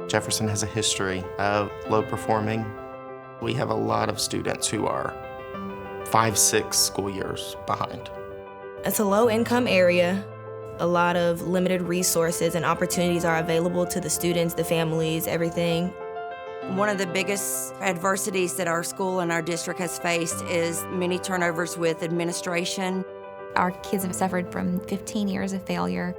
Jefferson has a history of low performing. We have a lot of students who are 5, 6 school years behind. It's a low-income area. A lot of limited resources and opportunities are available to the students, the families, everything. One of the biggest adversities that our school and our district has faced is many turnovers with administration. Our kids have suffered from 15 years of failure.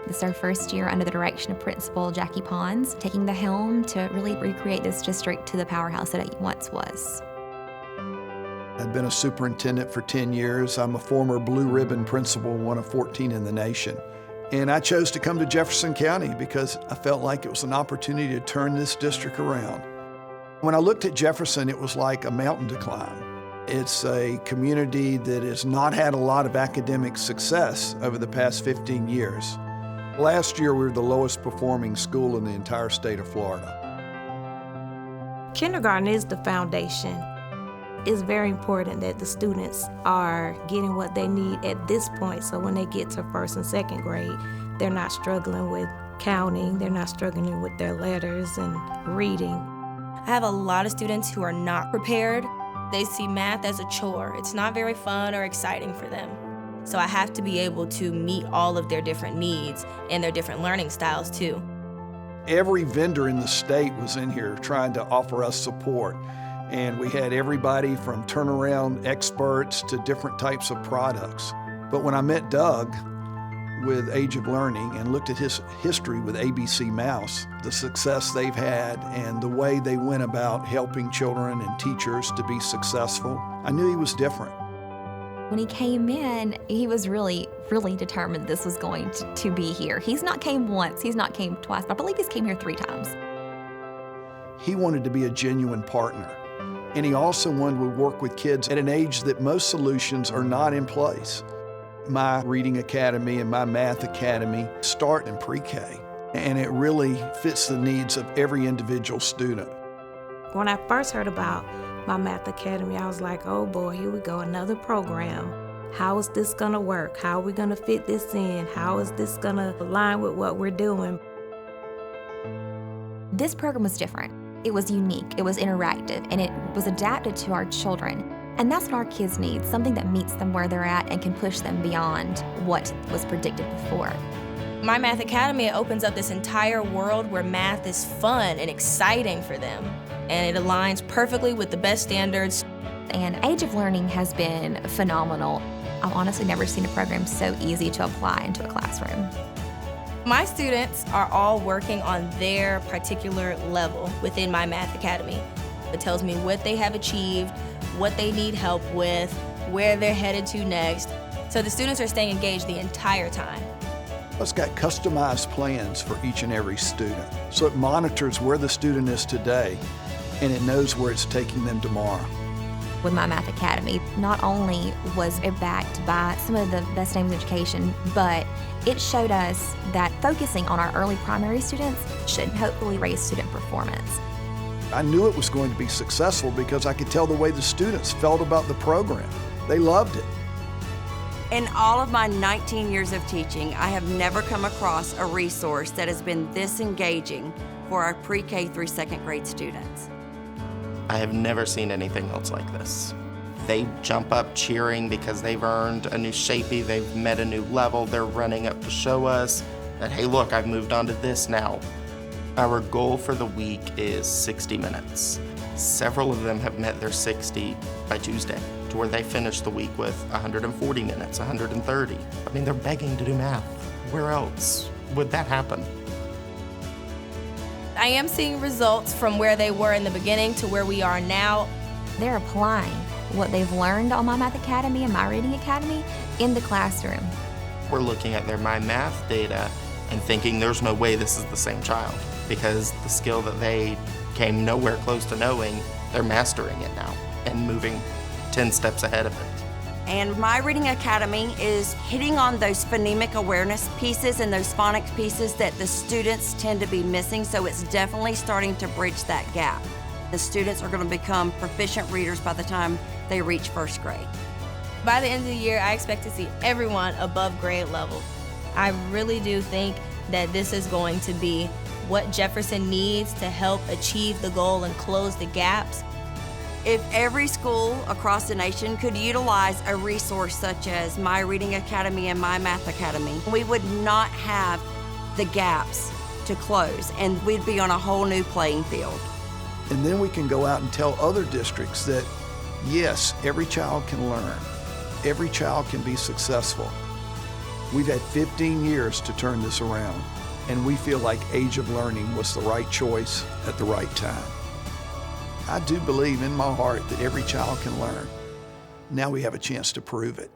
This is our first year under the direction of Principal Jackie Pons, taking the helm to really recreate this district to the powerhouse that it once was. I've been a superintendent for 10 years. I'm a former blue ribbon principal, one of 14 in the nation. And I chose to come to Jefferson County because I felt like it was an opportunity to turn this district around. When I looked at Jefferson, it was like a mountain to climb. It's a community that has not had a lot of academic success over the past 15 years. Last year, we were the lowest performing school in the entire state of Florida. Kindergarten is the foundation. It's very important that the students are getting what they need at this point, so when they get to first and second grade, they're not struggling with counting, they're not struggling with their letters and reading. I have a lot of students who are not prepared. They see math as a chore. It's not very fun or exciting for them. So I have to be able to meet all of their different needs and their different learning styles too. Every vendor in the state was in here trying to offer us support. And we had everybody from turnaround experts to different types of products. But when I met Doug with Age of Learning and looked at his history with ABC Mouse, the success they've had and the way they went about helping children and teachers to be successful, I knew he was different. When he came in, he was really determined this was going to be here. He's not came once, he's not came twice, but I believe he's came here 3 times. He wanted to be a genuine partner. And he also wanted to work with kids at an age that most solutions are not in place. My reading academy and my math academy start in pre-K, and it really fits the needs of every individual student. When I first heard about my math academy, I was like, oh boy, here we go, another program. How is this gonna work? How are we gonna fit this in? How is this gonna align with what we're doing? This program was different. It was unique, it was interactive, and it was adapted to our children. And that's what our kids need, something that meets them where they're at and can push them beyond what was predicted before. My Math Academy opens up this entire world where math is fun and exciting for them. And it aligns perfectly with the best standards. And Age of Learning has been phenomenal. I've honestly never seen a program so easy to apply into a classroom. My students are all working on their particular level within my Math Academy. It tells me what they have achieved, what they need help with, where they're headed to next. So the students are staying engaged the entire time. It's got customized plans for each and every student. So it monitors where the student is today, and it knows where it's taking them tomorrow. With my Math Academy, not only was it backed by some of the best names in education, but it showed us that focusing on our early primary students should hopefully raise student performance. I knew it was going to be successful because I could tell the way the students felt about the program. They loved it. In all of my 19 years of teaching, I have never come across a resource that has been this engaging for our pre-K through second grade students. I have never seen anything else like this. They jump up cheering because they've earned a new Shapey, they've met a new level, they're running up to show us that, hey look, I've moved on to this now. Our goal for the week is 60 minutes. Several of them have met their 60 by Tuesday, to where they finish the week with 140 minutes, 130. I mean, they're begging to do math. Where else would that happen? I am seeing results from where they were in the beginning to where we are now. They're applying what they've learned on my Math Academy and my Reading Academy in the classroom. We're looking at their My Math data and thinking there's no way this is the same child, because the skill that they came nowhere close to knowing, they're mastering it now and moving 10 steps ahead of it. And my Reading Academy is hitting on those phonemic awareness pieces and those phonics pieces that the students tend to be missing, so it's definitely starting to bridge that gap. The students are going to become proficient readers by the time they reach first grade. By the end of the year, I expect to see everyone above grade level. I really do think that this is going to be what Jefferson needs to help achieve the goal and close the gaps. If every school across the nation could utilize a resource such as My Reading Academy and My Math Academy, we would not have the gaps to close, and we'd be on a whole new playing field. And then we can go out and tell other districts that, yes, every child can learn. Every child can be successful. We've had 15 years to turn this around, and we feel like Age of Learning was the right choice at the right time. I do believe in my heart that every child can learn. Now we have a chance to prove it.